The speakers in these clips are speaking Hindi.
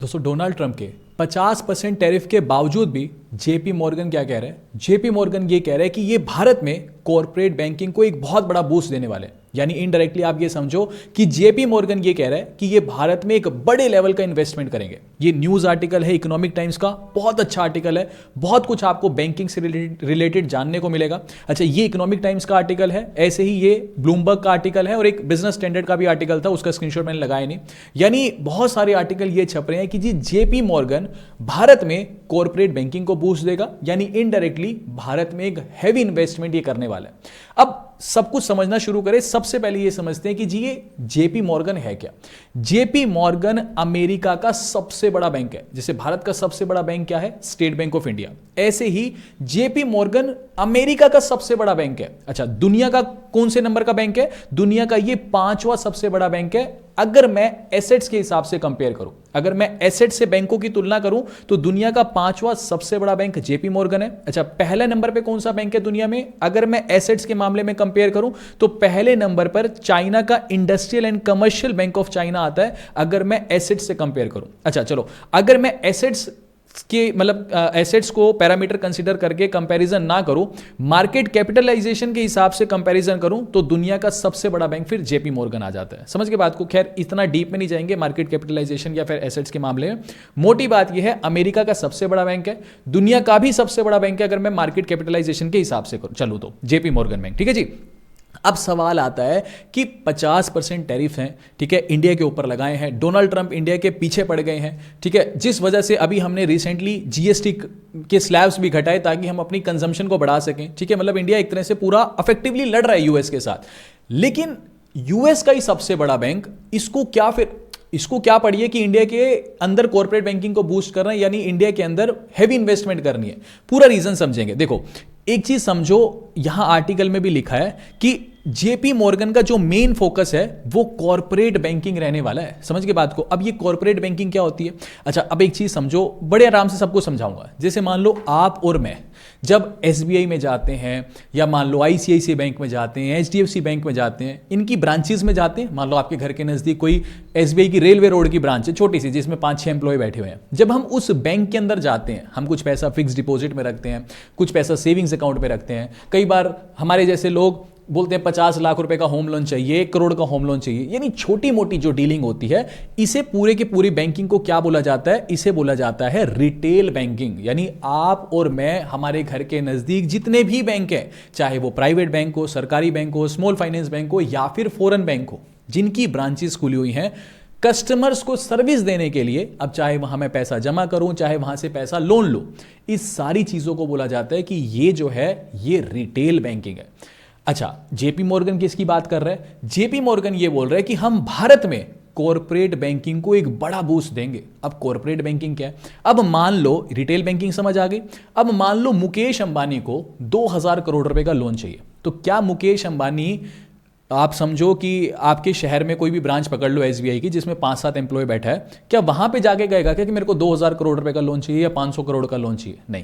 दोस्तों डोनाल्ड ट्रंप के 50% टैरिफ के बावजूद भी जेपी मॉर्गन क्या कह रहे हैं? जेपी मॉर्गन ये कह रहे हैं कि ये भारत में कॉर्पोरेट बैंकिंग को एक बहुत बड़ा बूस्ट देने वाले हैं। यानी इनडायरेक्टली आप ये समझो कि जेपी मॉर्गन ये कह रहा है कि ये भारत में एक बड़े लेवल का इन्वेस्टमेंट करेंगे। ये न्यूज आर्टिकल है इकोनॉमिक टाइम्स का, बहुत अच्छा आर्टिकल है, बहुत कुछ आपको बैंकिंग से रिलेटेड जानने को मिलेगा। अच्छा, ये इकोनॉमिक टाइम्स का आर्टिकल है, ऐसे ही ये ब्लूमबर्ग का आर्टिकल है और एक बिजनेस स्टैंडर्ड का भी आर्टिकल था, उसका स्क्रीनशॉट मैंने लगाया नहीं। यानी बहुत सारे आर्टिकल ये छप रहे हैं कि जी जेपी मॉर्गन भारत में कॉर्पोरेट बैंकिंग को बूस्ट देगा, यानी इनडायरेक्टली भारत में एक हैवी इन्वेस्टमेंट ये करने वाला है। अब सब कुछ समझना शुरू करें। सबसे पहले ये समझते हैं कि जी ये जेपी मॉर्गन है क्या। जेपी मॉर्गन अमेरिका का सबसे बड़ा बैंक है। जैसे भारत का सबसे बड़ा बैंक क्या है? State bank of India. ऐसे ही जेपी मॉर्गन अमेरिका का सबसे बड़ा बैंक है। अच्छा, दुनिया का कौन से नंबर का बैंक है? दुनिया का ये 5वां सबसे बड़ा बैंक है। अगर मैं एसेट्स के हिसाब से कंपेयर करूं, अगर मैं एसेट से बैंकों की तुलना करूं तो दुनिया का 5वां सबसे बड़ा बैंक जेपी मॉर्गन है। अच्छा, पहले नंबर पे कौन सा बैंक है दुनिया में? अगर मैं एसेट्स के मामले में कंपेयर करूं तो पहले नंबर पर चाइना का industrial and commercial bank of China आता है, अगर मैं एसेट्स से कंपेयर करूं। अच्छा चलो, अगर मैं एसेट्स के मतलब एसेट्स को पैरामीटर कंसीडर करके कंपैरिजन ना करूं, मार्केट कैपिटलाइजेशन के हिसाब से कंपैरिजन करूं तो दुनिया का सबसे बड़ा बैंक फिर जेपी मॉर्गन आ जाता है। समझ के बात को? खैर इतना डीप में नहीं जाएंगे मार्केट कैपिटलाइजेशन या फिर एसेट्स के मामले में। मोटी बात यह है, अमेरिका का सबसे बड़ा बैंक है, दुनिया का भी सबसे बड़ा बैंक है अगर मैं मार्केट कैपिटलाइजेशन के हिसाब से चलूं तो जेपी मॉर्गन बैंक। ठीक है जी। अब सवाल आता है कि 50% टैरिफ हैं, ठीक है, इंडिया के ऊपर लगाए हैं। डोनाल्ड ट्रंप इंडिया के पीछे पड़ गए हैं, ठीक है, जिस वजह से अभी हमने रिसेंटली जीएसटी के स्लैब्स भी घटाए ताकि हम अपनी कंजम्पशन को बढ़ा सकें। ठीक है, मतलब इंडिया एक तरह से पूरा अफेक्टिवली लड़ रहा है यूएस के साथ। लेकिन यूएस का ही सबसे बड़ा बैंक, इसको क्या पड़ी है कि इंडिया के अंदर कॉर्पोरेट बैंकिंग को बूस्ट करना है, यानी इंडिया के अंदर हैवी इन्वेस्टमेंट करनी है। पूरा रीजन समझेंगे। देखो, एक चीज समझो, यहां आर्टिकल में भी लिखा है कि जेपी मॉर्गन का जो मेन फोकस है वो कॉर्पोरेट बैंकिंग रहने वाला है। समझ के बात को? अब ये कॉर्पोरेट बैंकिंग क्या होती है? अच्छा, अब एक चीज समझो, बड़े आराम से सबको समझाऊंगा। जैसे मान लो आप और मैं जब एसबीआई में जाते हैं या मान लो आईसीआईसीआई बैंक में जाते हैं, एचडीएफसी बैंक में जाते हैं, इनकी ब्रांचेस में जाते हैं। मान लो आपके घर के नजदीक कोई एसबीआई की रेलवे रोड की ब्रांच है छोटी सी, जिसमें 5-6 एम्प्लॉय बैठे हुए हैं। जब हम उस बैंक के अंदर जाते हैं, हम कुछ पैसा फिक्स डिपॉजिट में रखते हैं, कुछ पैसा सेविंग्स अकाउंट में रखते हैं। कई बार हमारे जैसे लोग बोलते हैं 50 लाख रुपए का होम लोन चाहिए, 1 करोड़ का होम लोन चाहिए। यानी छोटी मोटी जो डीलिंग होती है, इसे पूरे के पूरी बैंकिंग को क्या बोला जाता है? इसे बोला जाता है रिटेल बैंकिंग। यानी आप और मैं, हमारे घर के नजदीक जितने भी बैंक हैं, चाहे वो प्राइवेट बैंक हो, सरकारी बैंक हो, स्मॉल फाइनेंस बैंक हो या फिर फॉरेन बैंक हो, जिनकी ब्रांचेस खुली हुई हैं कस्टमर्स को सर्विस देने के लिए, अब चाहे वहां मैं पैसा जमा करूं, चाहे वहां से पैसा लोन लो, इस सारी चीजों को बोला जाता है कि ये जो है ये रिटेल बैंकिंग है। अच्छा, जेपी मॉर्गन किसकी बात कर रहा है? जेपी मॉर्गन ये बोल रहा है कि हम भारत में कॉर्पोरेट बैंकिंग को एक बड़ा बूस्ट देंगे। अब कॉर्पोरेट बैंकिंग क्या है? अब मान लो रिटेल बैंकिंग समझ आ गई। अब मान लो मुकेश अंबानी को 2000 करोड़ रुपए का लोन चाहिए, तो क्या मुकेश अंबानी, आप समझो कि आपके शहर में कोई भी ब्रांच पकड़ लो एसबीआई की जिसमें 5-7 एम्प्लॉय बैठा है, क्या वहां पे जाके कहेगा कि मेरे को 2000 करोड़ रुपए का लोन चाहिए या 500 करोड़ का लोन चाहिए? नहीं।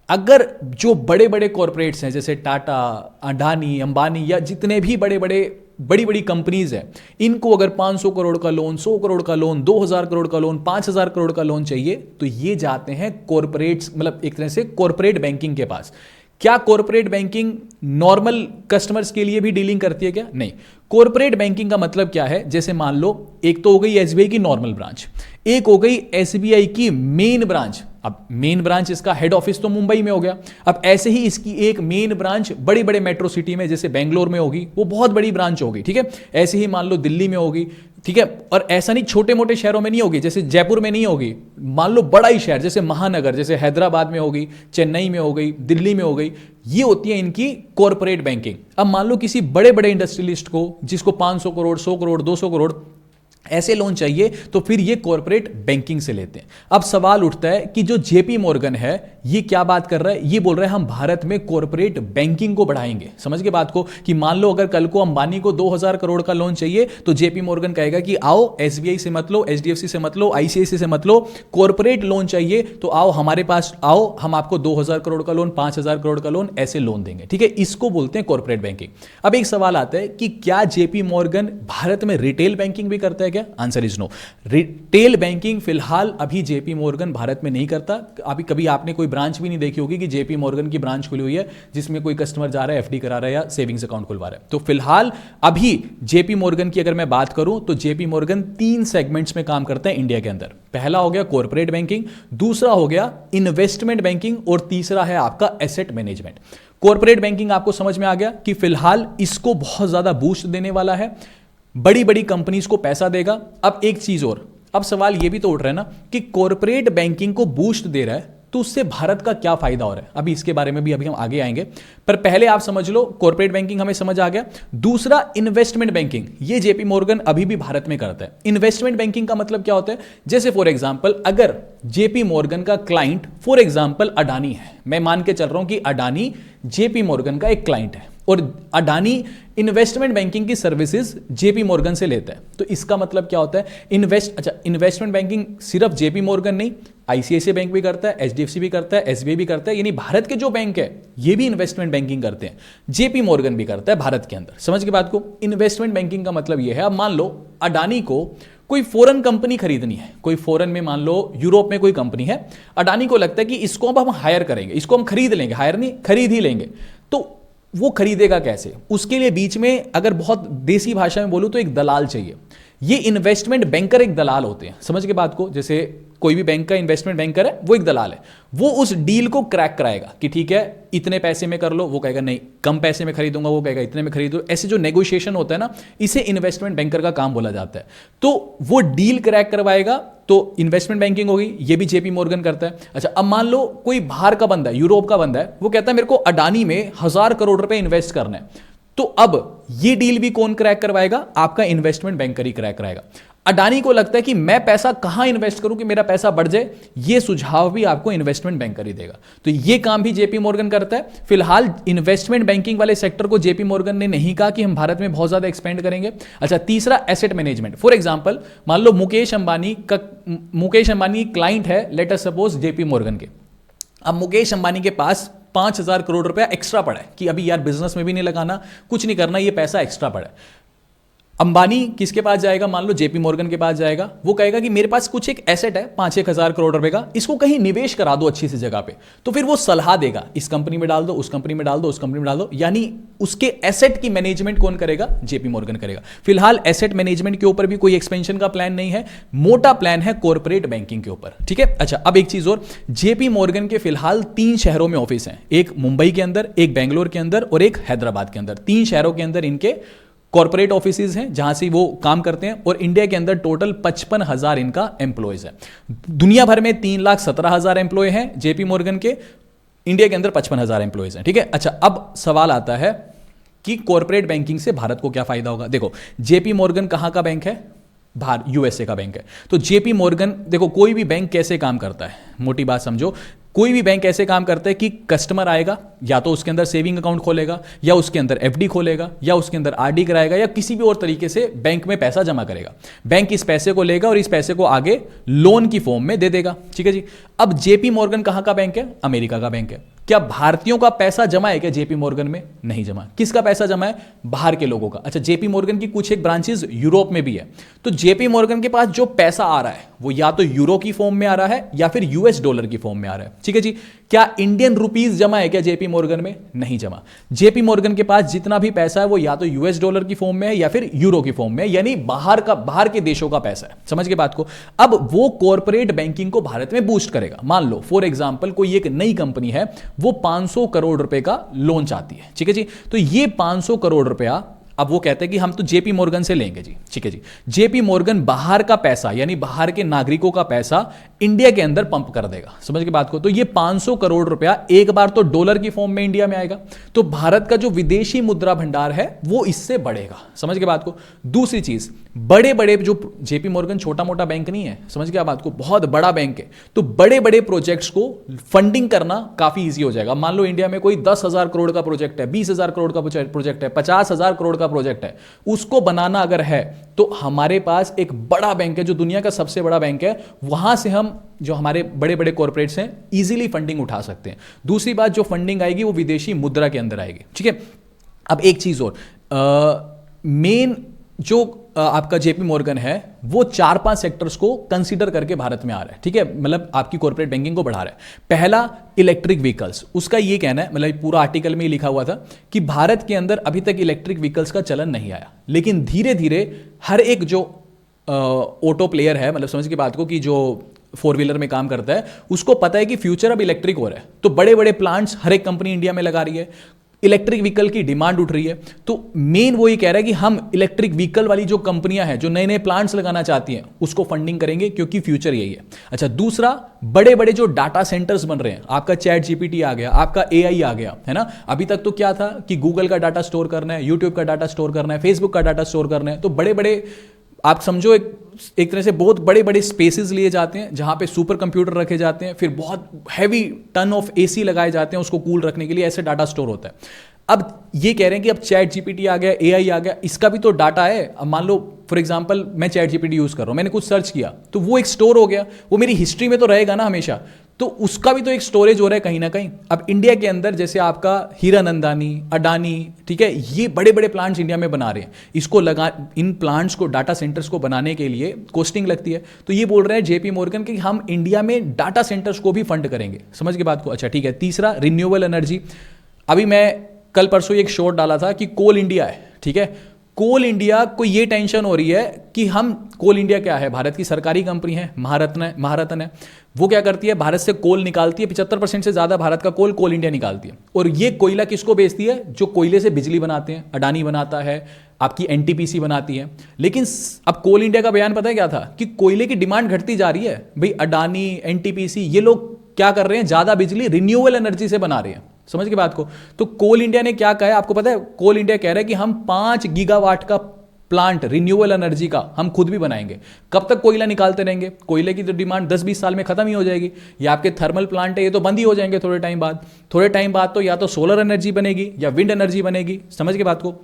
अगर जो बड़े बड़े कॉर्पोरेट्स हैं जैसे टाटा, अडानी, अंबानी या जितने भी बड़ी बड़ी कंपनीज हैं, इनको अगर 500 करोड़ का लोन, 100 करोड़ का लोन, 2000 करोड़ का लोन, 5000 करोड़ का लोन चाहिए, तो ये जाते हैं कॉर्पोरेट्स, मतलब एक तरह से कॉर्पोरेट बैंकिंग के पास। क्या कॉर्पोरेट बैंकिंग नॉर्मल कस्टमर्स के लिए भी डीलिंग करती है क्या? नहीं। कॉर्पोरेट बैंकिंग का मतलब क्या है? जैसे मान लो एक तो हो गई एसबीआई की नॉर्मल ब्रांच, एक हो गई एसबीआई की मेन ब्रांच। अब मेन ब्रांच, इसका हेड ऑफिस तो मुंबई में हो गया। अब ऐसे ही इसकी एक मेन ब्रांच बड़ी बड़े मेट्रो सिटी में, जैसे बेंगलोर में होगी, वो बहुत बड़ी ब्रांच होगी। ठीक है, ऐसे ही मान लो दिल्ली में होगी। ठीक है, और ऐसा नहीं छोटे मोटे शहरों में नहीं होगी, जैसे जयपुर में नहीं होगी, मान लो बड़ा ही शहर जैसे महानगर, जैसे हैदराबाद में होगी, चेन्नई में हो गई, दिल्ली में हो गई। ये होती है इनकी कॉर्पोरेट बैंकिंग। अब मान लो किसी बड़े बड़े इंडस्ट्रियलिस्ट को, जिसको 500 करोड़, 100 करोड़, 200 करोड़ ऐसे लोन चाहिए, तो फिर ये कॉर्पोरेट बैंकिंग से लेते हैं। अब सवाल उठता है कि जो जेपी मॉर्गन है ये क्या बात कर रहा है? ये बोल रहा है हम भारत में कॉर्पोरेट बैंकिंग को बढ़ाएंगे। समझ के बात को? कि मान लो अगर कल को अंबानी को 2000 करोड़ का लोन चाहिए, तो जेपी मॉर्गन कहेगा कि आओ एसबीआई से मत लो, एचडीएफसी से मत लो, आईसीआईसीआई से मत लो, कॉर्पोरेट लोन चाहिए तो आओ हमारे पास आओ, हम आपको 2000 करोड़ का लोन, 5000 करोड़ का लोन ऐसे लोन देंगे। ठीक है, इसको बोलते हैं कॉर्पोरेट बैंकिंग। अब एक सवाल आता है कि क्या जेपी मॉर्गन भारत में रिटेल बैंकिंग भी करता है क्या? Answer is no. Retail banking फिलहाल अभी जेपी मॉर्गन भारत में नहीं करता। अभी कभी आपने कोई ब्रांच भी नहीं देखी होगी कि जेपी मॉर्गन की ब्रांच खुली हुई है जिसमें कोई कस्टमर जा रहा है, एफडी करा रहा है या सेविंग्स अकाउंट खुलवा रहा है। तो फिलहाल अभी जेपी मॉर्गन की अगर मैं बात करूं तो जेपी मॉर्गन 3 सेगमेंट्स में काम करता है इंडिया के अंदर। पहला हो गया कॉर्पोरेट बैंकिंग, दूसरा हो गया इन्वेस्टमेंट बैंकिंग और तीसरा है आपका एसेट मैनेजमेंट। कॉर्पोरेट बैंकिंग आपको समझ में आ गया कि फिलहाल इसको बहुत ज्यादा बूस्ट देने वाला है, बड़ी बड़ी कंपनीज को पैसा देगा। अब एक चीज और, अब सवाल यह भी तो उठ रहा है ना कि कॉर्पोरेट बैंकिंग को बूस्ट दे रहा है तो उससे भारत का क्या फायदा हो रहा है। अभी इसके बारे में भी अभी हम आगे आएंगे, पर पहले आप समझ लो कॉर्पोरेट बैंकिंग हमें समझ आ गया। दूसरा इन्वेस्टमेंट बैंकिंग, ये जेपी मॉर्गन अभी भी भारत में करता है। इन्वेस्टमेंट बैंकिंग का मतलब क्या होता है? जैसे फॉर एग्जांपल अगर जेपी मॉर्गन का क्लाइंट फॉर एग्जांपल अडानी है, मैं मान के चल रहा हूं कि अडानी जेपी मॉर्गन का एक क्लाइंट है और अडानी इन्वेस्टमेंट बैंकिंग की सर्विसेज जेपी मॉर्गन से लेता है, तो इसका मतलब क्या होता है? इन्वेस्टमेंट बैंकिंग सिर्फ जेपी मॉर्गन नहीं, आईसीआईसीआई बैंक भी करता है, एचडीएफसी भी करता है, एसबीआई भी करता है, यानी भारत के जो बैंक है ये भी इन्वेस्टमेंट बैंकिंग करते हैं। जेपी मॉर्गन भी करता है भारत के अंदर। समझ के बात को? इन्वेस्टमेंट बैंकिंग का मतलब ये है, अब मान लो अडानी को कोई फॉरेन कंपनी खरीदनी है, कोई फॉरेन में मान लो यूरोप में कोई कंपनी है, अडानी को लगता है कि इसको अब हम हायर करेंगे, इसको हम खरीद लेंगे, हायर नहीं खरीद ही लेंगे, तो वो खरीदेगा कैसे? उसके लिए बीच में अगर बहुत देसी भाषा में बोलूं तो एक दलाल चाहिए। ये इन्वेस्टमेंट बैंकर एक दलाल होते हैं। समझ के बात को? जैसे कोई भी बैंक का इन्वेस्टमेंट बैंकर है, वो एक दलाल है, वो उस डील को क्रैक कराएगा कि ठीक है इतने पैसे में कर लो, वो कहेगा नहीं कम पैसे में खरीदूंगा, वो कहेगा इतने में खरीदो। ऐसे जो नेगोशिएशन होता है ना, इसे इन्वेस्टमेंट बैंकर का काम बोला जाता है। तो वो डील क्रैक करवाएगा, तो इन्वेस्टमेंट बैंकिंग होगी, ये भी जेपी मॉर्गन करता है। अच्छा, अब मान लो कोई बाहर का बंदा है, यूरोप का बंदा है, वो कहता है मेरे को अडानी में 1000 करोड़ रुपए इन्वेस्ट करना है, तो अब ये डील भी कौन क्रैक करवाएगा? आपका इन्वेस्टमेंट बैंकर ही क्रैक कराएगा। अडानी को लगता है कि मैं पैसा कहां इन्वेस्ट करूं कि मेरा पैसा बढ़ जाए, ये सुझाव भी आपको इन्वेस्टमेंट बैंकर ही देगा। तो ये काम भी जेपी मॉर्गन करता है। फिलहाल इन्वेस्टमेंट बैंकिंग वाले सेक्टर को जेपी मॉर्गन ने नहीं कहा कि हम भारत में बहुत ज्यादा एक्सपेंड करेंगे। अच्छा, तीसरा एसेट मैनेजमेंट। फॉर एग्जांपल मान लो मुकेश अंबानी क्लाइंट है, let us suppose JP Morgan के। अब मुकेश अंबानी के पास 5000 करोड़ रुपया एक्स्ट्रा पड़ा है कि अभी यार बिजनेस में भी नहीं लगाना, कुछ नहीं करना, ये पैसा एक्स्ट्रा पड़ा है। अंबानी किसके पास जाएगा? मान लो जेपी मॉर्गन के पास जाएगा, वो कहेगा कि मेरे पास कुछ एक एसेट है 5-1 हजार करोड़ रुपए का, इसको कहीं निवेश करा दो अच्छी सी जगह पे। तो फिर वो सलाह देगा, इस कंपनी में डाल दो, उस कंपनी में डाल दो, उस कंपनी में डाल दो, यानी उसके एसेट की मैनेजमेंट कौन करेगा? जेपी मॉर्गन करेगा। फिलहाल एसेट मैनेजमेंट के ऊपर भी कोई एक्सपेंशन का प्लान नहीं है, मोटा प्लान है कॉर्पोरेट बैंकिंग के ऊपर। ठीक है। अच्छा, अब एक चीज और, जेपी मॉर्गन के फिलहाल 3 शहरों में ऑफिस हैं, एक मुंबई के अंदर, एक बेंगलोर के अंदर और एक हैदराबाद के अंदर। 3 शहरों के अंदर इनके कॉर्पोरेट ऑफिसेज हैं जहां से वो काम करते हैं, और इंडिया के अंदर टोटल 55,000 इनका एम्प्लॉयज है। दुनिया भर में 3,17,000 एम्प्लॉय हैं जेपी मॉर्गन के, इंडिया के अंदर 55,000 एम्प्लॉयज हैं। ठीक है। अच्छा, अब सवाल आता है कि कॉर्पोरेट बैंकिंग से भारत को क्या फायदा होगा। देखो, जेपी मॉर्गन कहां का बैंक है? बाहर यूएसए का बैंक है। तो जेपी मॉर्गन, देखो कोई भी बैंक कैसे काम करता है, मोटी बात समझो, कोई भी बैंक ऐसे काम करता है कि कस्टमर आएगा, या तो उसके अंदर सेविंग अकाउंट खोलेगा, या उसके अंदर एफडी खोलेगा, या उसके अंदर आरडी कराएगा, या किसी भी और तरीके से बैंक में पैसा जमा करेगा। बैंक इस पैसे को लेगा और इस पैसे को आगे लोन की फॉर्म में दे देगा। ठीक है जी। अब जेपी मॉर्गन कहां का बैंक है? अमेरिका का बैंक है। क्या भारतीयों का पैसा जमा है क्या जेपी मॉर्गन में? नहीं जमा। किसका पैसा जमा है? बाहर के लोगों का। अच्छा, जेपी मॉर्गन की कुछ एक ब्रांचेस यूरोप में भी है। तो जेपी मॉर्गन के पास जो पैसा आ रहा है वो या तो यूरो की फॉर्म में आ रहा है या फिर यूएस डॉलर की फॉर्म में आ रहा है। ठीक है जी। क्या इंडियन रुपीस जमा है क्या जेपी मॉर्गन में? नहीं जमा। जेपी मॉर्गन के पास जितना भी पैसा है वो या तो यूएस डॉलर की फॉर्म में है या फिर यूरो की फॉर्म में है, यानी बाहर के देशों का पैसा है। समझ के बात को? अब वो कॉर्पोरेट बैंकिंग को भारत में बूस्ट करेगा। मान लो फॉर एग्जांपल कोई एक नई कंपनी है, वो 500 करोड़ रुपए का लोन चाहती है। ठीक है जी। तो ये 500 करोड़ रुपया, अब वो कहते हैं कि हम तो जेपी मॉर्गन से लेंगे जी। ठीक है जी। जेपी मॉर्गन बाहर का पैसा, यानी बाहर के नागरिकों का पैसा इंडिया के अंदर पंप कर देगा। समझ के बात को? तो ये 500 करोड़ रुपया एक बार तो डॉलर की फॉर्म में इंडिया में आएगा, तो भारत का जो विदेशी मुद्रा भंडार है वो इससे बढ़ेगा। समझ के बात को? दूसरी चीज, बड़े बड़े जो जेपी मॉर्गन छोटा मोटा बैंक नहीं है, समझ के बात को, बहुत बड़ा बैंक है, तो बड़े बड़े प्रोजेक्ट्स को फंडिंग करना काफी ईजी हो जाएगा। मान लो इंडिया में कोई 10,000 करोड़ का प्रोजेक्ट है, 20,000 करोड़ का प्रोजेक्ट है, 50,000 करोड़ का प्रोजेक्ट है, उसको बनाना अगर है तो हमारे पास एक बड़ा बैंक है जो दुनिया का सबसे बड़ा बैंक है, वहां से हम जो हमारे बड़े बड़े कॉर्पोरेट्स हैं इजीली फंडिंग उठा सकते हैं। दूसरी बात, जो फंडिंग आएगी वो विदेशी मुद्रा के अंदर आएगी। ठीक है। अब एक चीज और, मेन जो आपका जेपी मॉर्गन है वो 4-5 सेक्टर्स को कंसीडर करके भारत में आ रहा है, ठीक है, मतलब आपकी कॉर्पोरेट बैंकिंग को बढ़ा रहा है। पहला, इलेक्ट्रिक व्हीकल्स। उसका ये कहना है, मतलब पूरा आर्टिकल में ही लिखा हुआ था कि भारत के अंदर अभी तक इलेक्ट्रिक व्हीकल्स का चलन नहीं आया, लेकिन धीरे धीरे हर एक जो ऑटो प्लेयर है, मतलब समझ की बात को, कि जो 4 व्हीलर में काम करता है, उसको पता है कि फ्यूचर अब इलेक्ट्रिक हो रहा है, तो बड़े बड़े प्लांट्स हर एक कंपनी इंडिया में लगा रही है, इलेक्ट्रिक व्हीकल की डिमांड उठ रही है। तो मेन वो ये कह रहा है कि हम इलेक्ट्रिक व्हीकल वाली जो कंपनियां हैं जो नए नए प्लांट्स लगाना चाहती हैं उसको फंडिंग करेंगे, क्योंकि फ्यूचर यही है। अच्छा, दूसरा, बड़े बड़े जो डाटा सेंटर्स बन रहे हैं, आपका चैट जीपीटी आ गया, आपका एआई आ गया, है ना। अभी तक तो क्या था कि गूगल का डाटा स्टोर करना है, यूट्यूब का डाटा स्टोर करना है, फेसबुक का डाटा स्टोर करना है, तो बड़े बड़े, आप समझो एक तरह से बहुत बड़े बड़े स्पेसेस लिए जाते हैं जहां पे सुपर कंप्यूटर रखे जाते हैं, फिर बहुत हैवी टन ऑफ एसी लगाए जाते हैं उसको कूल रखने के लिए, ऐसे डाटा स्टोर होता है। अब ये कह रहे हैं कि अब चैट जीपीटी आ गया, एआई आ गया, इसका भी तो डाटा है। अब मान लो फॉर एग्जांपल मैं चैट जीपीटी यूज कर रहा हूं, मैंने कुछ सर्च किया तो वो एक स्टोर हो गया, वो मेरी हिस्ट्री में तो रहेगा ना हमेशा, तो उसका भी तो एक स्टोरेज हो रहा है कहीं ना कहीं। अब इंडिया के अंदर जैसे आपका हीरानंदानी, अडानी, ठीक है, ये बड़े बड़े प्लांट्स इंडिया में बना रहे हैं, इसको लगा, इन प्लांट्स को, डाटा सेंटर्स को बनाने के लिए कॉस्टिंग लगती है, तो ये बोल रहे हैं जेपी मॉर्गन कि हम इंडिया में डाटा सेंटर्स को भी फंड करेंगे। समझ के बात को। अच्छा ठीक है। तीसरा, रिन्यूएबल एनर्जी। अभी मैं कल परसों एक शॉर्ट डाला था कि कोल इंडिया है, ठीक है, कोल इंडिया को ये टेंशन हो रही है कि हम, कोल इंडिया क्या है, भारत की सरकारी कंपनी है, महारत्न है, वो क्या करती है, भारत से कोल निकालती है, 75% से ज्यादा भारत का कोल इंडिया निकालती है, और ये कोयला किसको बेचती है, जो कोयले से बिजली बनाते हैं, अडानी बनाता है, आपकी एनटीपीसी बनाती है। लेकिन अब कोल इंडिया का बयान पता है क्या था, कि कोयले की डिमांड घटती जा रही है भाई, अडानी, एनटीपीसी, ये लोग क्या कर रहे हैं, ज्यादा बिजली रिन्यूएबल एनर्जी से बना रहे हैं। समझ के बात को। तो कोल इंडिया ने क्या कहा है आपको पता है, कोल इंडिया कह रहा है कि हम 5 गीगावाट का प्लांट रिन्यूएबल एनर्जी का हम खुद भी बनाएंगे। कब तक कोयला निकालते रहेंगे, कोयले की तो डिमांड 10-20 साल में खत्म ही हो जाएगी। ये आपके थर्मल प्लांट है, ये तो बंद ही हो जाएंगे थोड़े टाइम बाद तो या तो सोलर एनर्जी बनेगी या विंड एनर्जी बनेगी। समझ के बात को।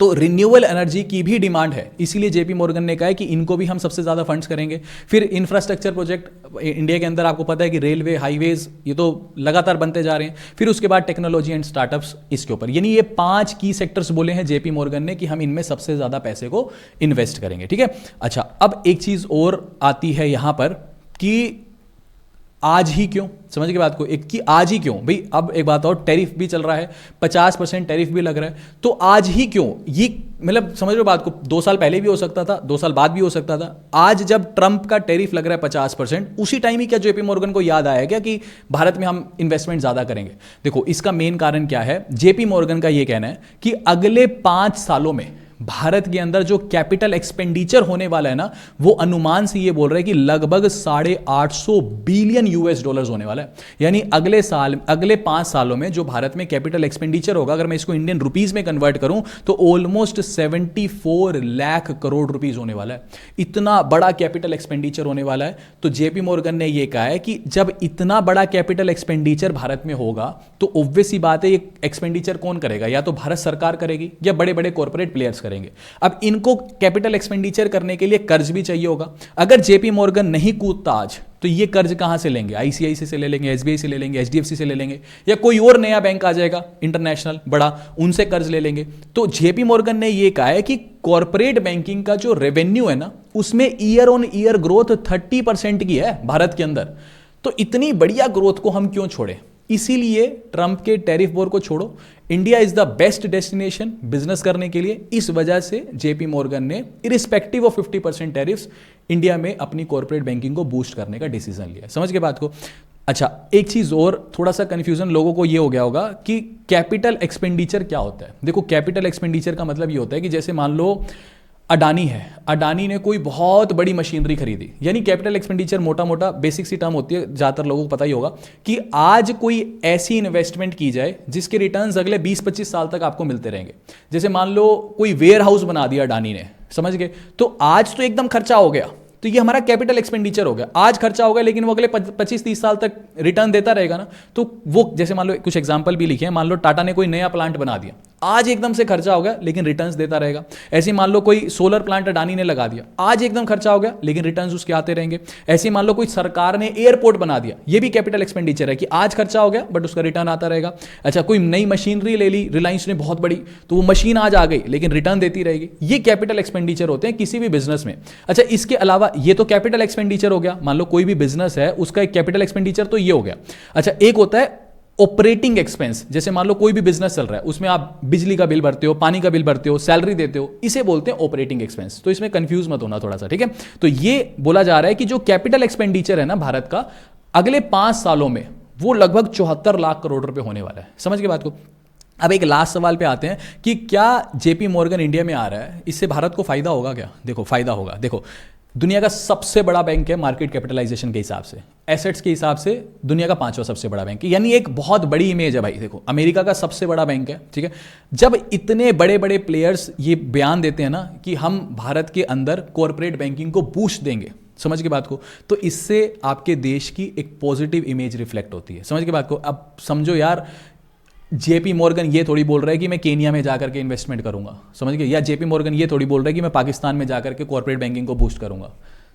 तो रिन्यूएबल एनर्जी की भी डिमांड है, इसीलिए जेपी मॉर्गन ने कहा है कि इनको भी हम सबसे ज्यादा फंड्स करेंगे। फिर इंफ्रास्ट्रक्चर प्रोजेक्ट इंडिया के अंदर, आपको पता है कि रेलवे, हाईवेज, ये तो लगातार बनते जा रहे हैं। फिर उसके बाद टेक्नोलॉजी एंड स्टार्टअप्स इसके ऊपर, यानी ये 5 की सेक्टर्स बोले हैं जेपी मॉर्गन ने कि हम इनमें सबसे ज्यादा पैसे को इन्वेस्ट करेंगे। ठीक है। अच्छा, अब एक चीज और आती है यहां पर कि आज ही क्यों, समझ के बात को, एक कि आज ही क्यों भाई। अब एक बात और, टैरिफ भी चल रहा है, 50% टैरिफ भी लग रहा है, तो आज ही क्यों, ये मतलब समझ लो बात को, 2 साल पहले भी हो सकता था, 2 साल बाद भी हो सकता था। आज जब ट्रंप का टैरिफ लग रहा है 50%, उसी टाइम ही क्या जेपी मॉर्गन को याद आया क्या कि भारत में हम इन्वेस्टमेंट ज्यादा करेंगे। देखो इसका मेन कारण क्या है, जेपी मॉर्गन का यह कहना है कि अगले 5 सालों में भारत के अंदर जो कैपिटल एक्सपेंडिचर होने वाला है ना, वो अनुमान से ये बोल रहे हैं कि लगभग $850 बिलियन होने वाला है। यानी अगले 5 सालों में जो भारत में कैपिटल एक्सपेंडिचर होगा, अगर मैं इसको इंडियन रुपीज में कन्वर्ट करूं तो ऑलमोस्ट 74 लाख करोड़ रुपीज होने वाला है। इतना बड़ा कैपिटल एक्सपेंडिचर होने वाला है। तो जेपी मॉर्गन ने यह कहा है कि जब इतना बड़ा कैपिटल एक्सपेंडिचर भारत में होगा तो ऑब्वियस ही बात है, ये एक्सपेंडिचर कौन करेगा, या तो भारत सरकार करेगी या बड़े बड़े कॉर्पोरेट प्लेयर्स करेंगे। अब इनको कैपिटल एक्सपेंडिचर करने के लिए कर्ज भी चाहिए होगा। अगर जेपी मॉर्गन नहीं कूदता आज, तो ये कर्ज कहां से लेंगे, आईसीआईसी से ले लेंगे, एसबीआई से ले लेंगे, एचडीएफसी से ले लेंगे, या कोई और नया बैंक आ जाएगा इंटरनेशनल बड़ा, उनसे कर्ज ले लेंगे। तो जेपी मॉर्गन ने यह कहा है कि कॉर्पोरेट बैंकिंग का जो रेवेन्यू है ना, उसमें ईयर ऑन ईयर ग्रोथ 30% की है भारत के अंदर। तो इतनी बढ़िया ग्रोथ को हम क्यों छोड़े, इसीलिए ट्रंप के टैरिफ वॉर को छोड़ो, India is the best destination business करने के लिए। इस वजह से जेपी मॉर्गन ने इरिस्पेक्टिव ऑफ 50% टैरिफ्स इंडिया में अपनी कॉर्पोरेट बैंकिंग को बूस्ट करने का डिसीजन लिया। समझ के बात को। अच्छा, एक चीज और, थोड़ा सा कंफ्यूजन लोगों को ये हो गया होगा कि कैपिटल एक्सपेंडिचर क्या होता है। देखो कैपिटल एक्सपेंडिचर का मतलब ये होता है कि जैसे मान लो अडानी है, अडानी ने कोई बहुत बड़ी मशीनरी खरीदी, यानी कैपिटल एक्सपेंडिचर मोटा मोटा बेसिक सी टर्म होती है, ज़्यादातर लोगों को पता ही होगा कि आज कोई ऐसी इन्वेस्टमेंट की जाए जिसके रिटर्न्स अगले 20-25 साल तक आपको मिलते रहेंगे। जैसे मान लो कोई वेयर हाउस बना दिया अडानी ने, समझ गए, तो आज तो एकदम खर्चा हो गया, तो ये हमारा कैपिटल एक्सपेंडिचर हो गया, आज खर्चा हो गया, लेकिन वो अगले 25-30 साल तक रिटर्न देता रहेगा ना। तो वो जैसे मान लो कुछ एग्जांपल भी लिखे हैं, मान लो टाटा ने कोई नया प्लांट बना दिया, आज एकदम से खर्चा हो गया लेकिन रिटर्न्स देता रहेगा। ऐसे मान लो कोई सोलर प्लांट अडानी ने लगा दिया, आज एकदम खर्चा हो गया लेकिन रिटर्न्स उसके आते रहेंगे। ऐसे मान लो कोई सरकार ने एयरपोर्ट बना दिया, ये भी कैपिटल एक्सपेंडिचर है कि आज खर्चा हो गया बट उसका रिटर्न आता रहेगा। अच्छा, कोई नई मशीनरी ले ली रिलायंस ने बहुत बड़ी, तो वो मशीन आज आ गई लेकिन रिटर्न देती रहेगी। ये कैपिटल एक्सपेंडिचर होते हैं किसी भी बिजनेस में। अच्छा, इसके अलावा ये तो कैपिटल एक्सपेंडिचर हो गया, मान लो कोई भी बिजनेस है उसका एक कैपिटल एक्सपेंडिचर तो ये हो गया। अच्छा, एक होता है ऑपरेटिंग एक्सपेंस, जैसे मान लो कोई भी बिजनेस चल रहा है उसमें आप बिजली का बिल भरते हो, पानी का बिल भरते हो, सैलरी देते हो, इसे बोलते हैं ऑपरेटिंग एक्सपेंस। तो इसमें कंफ्यूज मत होना थोड़ा सा, ठीक है। तो ये बोला जा रहा है कि जो कैपिटल एक्सपेंडिचर है ना भारत का, अगले 5 सालों में वो लगभग 74 लाख करोड़ रुपए होने वाला है। समझ के बात को। अब एक लास्ट सवाल पे आते हैं कि क्या जेपी मॉर्गन इंडिया में आ रहा है, इससे भारत को फायदा होगा क्या? देखो फायदा होगा। देखो, दुनिया का सबसे बड़ा बैंक है मार्केट कैपिटलाइजेशन के हिसाब से, एसेट्स के हिसाब से दुनिया का 5वां सबसे बड़ा बैंक है, यानी एक बहुत बड़ी इमेज है भाई। देखो, अमेरिका का सबसे बड़ा बैंक है, ठीक है। जब इतने बड़े बड़े प्लेयर्स ये बयान देते हैं ना कि हम भारत के अंदर कॉर्पोरेट बैंकिंग को बूस्ट देंगे, समझ के बात को, तो इससे आपके देश की एक पॉजिटिव इमेज रिफ्लेक्ट होती है। समझ के बात को। अब समझो यार, जेपी मॉर्गन ये थोड़ी बोल रहा है कि मैं केनिया में जाकर के इन्वेस्टमेंट करूंगा, समझ गए, या जेपी मॉर्गन ये थोड़ी बोल रहा है कि मैं पाकिस्तान में जाकर के कॉर्पोरेट बैंकिंग को बूस्ट करूंगा।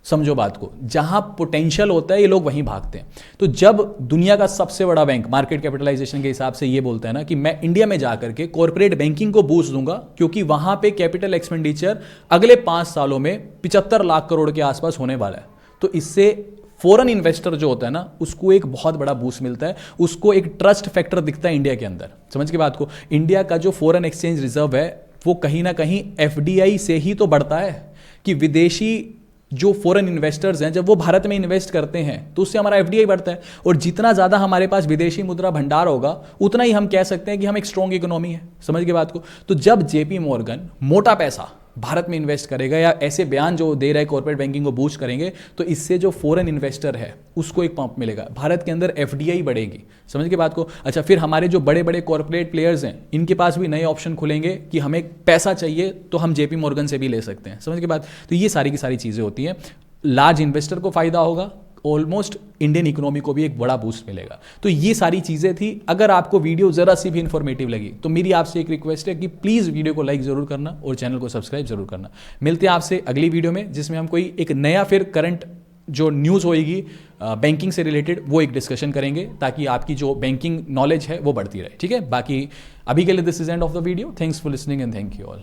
समझो बात को, जहां पोटेंशियल होता है ये लोग वहीं भागते हैं। तो जब दुनिया का सबसे बड़ा बैंक मार्केट कैपिटलाइजेशन के हिसाब से ये बोलता है ना कि मैं इंडिया में जाकर के कॉर्पोरेट बैंकिंग को बूस्ट दूंगा, क्योंकि वहां पे कैपिटल एक्सपेंडिचर अगले 5 सालों में 75 लाख करोड़ के आसपास होने वाला है, तो इससे फॉरेन इन्वेस्टर जो होता है ना उसको एक बहुत बड़ा बूस्ट मिलता है, उसको एक ट्रस्ट फैक्टर दिखता है इंडिया के अंदर। समझ के बात को। इंडिया का जो फॉरेन एक्सचेंज रिजर्व है वो कहीं ना कहीं एफडीआई से ही तो बढ़ता है, कि विदेशी जो फॉरेन इन्वेस्टर्स हैं जब वो भारत में इन्वेस्ट करते हैं तो उससे हमारा एफडीआई बढ़ता है, और जितना ज़्यादा हमारे पास विदेशी मुद्रा भंडार होगा उतना ही हम कह सकते हैं कि हम एक स्ट्रॉन्ग इकोनॉमी है। समझ के बात को। तो जब जेपी मॉर्गन मोटा पैसा भारत में इन्वेस्ट करेगा या ऐसे बयान जो दे रहा है कॉर्पोरेट बैंकिंग को बूस्ट करेंगे, तो इससे जो फॉरेन इन्वेस्टर है उसको एक पंप मिलेगा, भारत के अंदर एफडीआई बढ़ेगी। समझ के बात को। अच्छा, फिर हमारे जो बड़े बड़े कॉर्पोरेट प्लेयर्स हैं इनके पास भी नए ऑप्शन खुलेंगे कि हमें पैसा चाहिए तो हम जेपी मॉर्गन से भी ले सकते हैं। समझ के बात। तो ये सारी की सारी चीज़ें होती हैं। लार्ज इन्वेस्टर को फायदा होगा, ऑलमोस्ट इंडियन इकोनॉमी को भी एक बड़ा बूस्ट मिलेगा। तो ये सारी चीज़ें थी। अगर आपको वीडियो ज़रा सी भी इंफॉर्मेटिव लगी तो मेरी आपसे एक रिक्वेस्ट है कि प्लीज़ वीडियो को लाइक ज़रूर करना और चैनल को सब्सक्राइब ज़रूर करना। मिलते हैं आपसे अगली वीडियो में, जिसमें हम कोई एक नया फिर करंट जो न्यूज़ होएगी बैंकिंग से रिलेटेड वो एक डिस्कशन करेंगे, ताकि आपकी जो बैंकिंग नॉलेज है वो बढ़ती रहे। ठीक है, बाकी अभी के लिए this is end of the video. Thanks for listening and thank you all.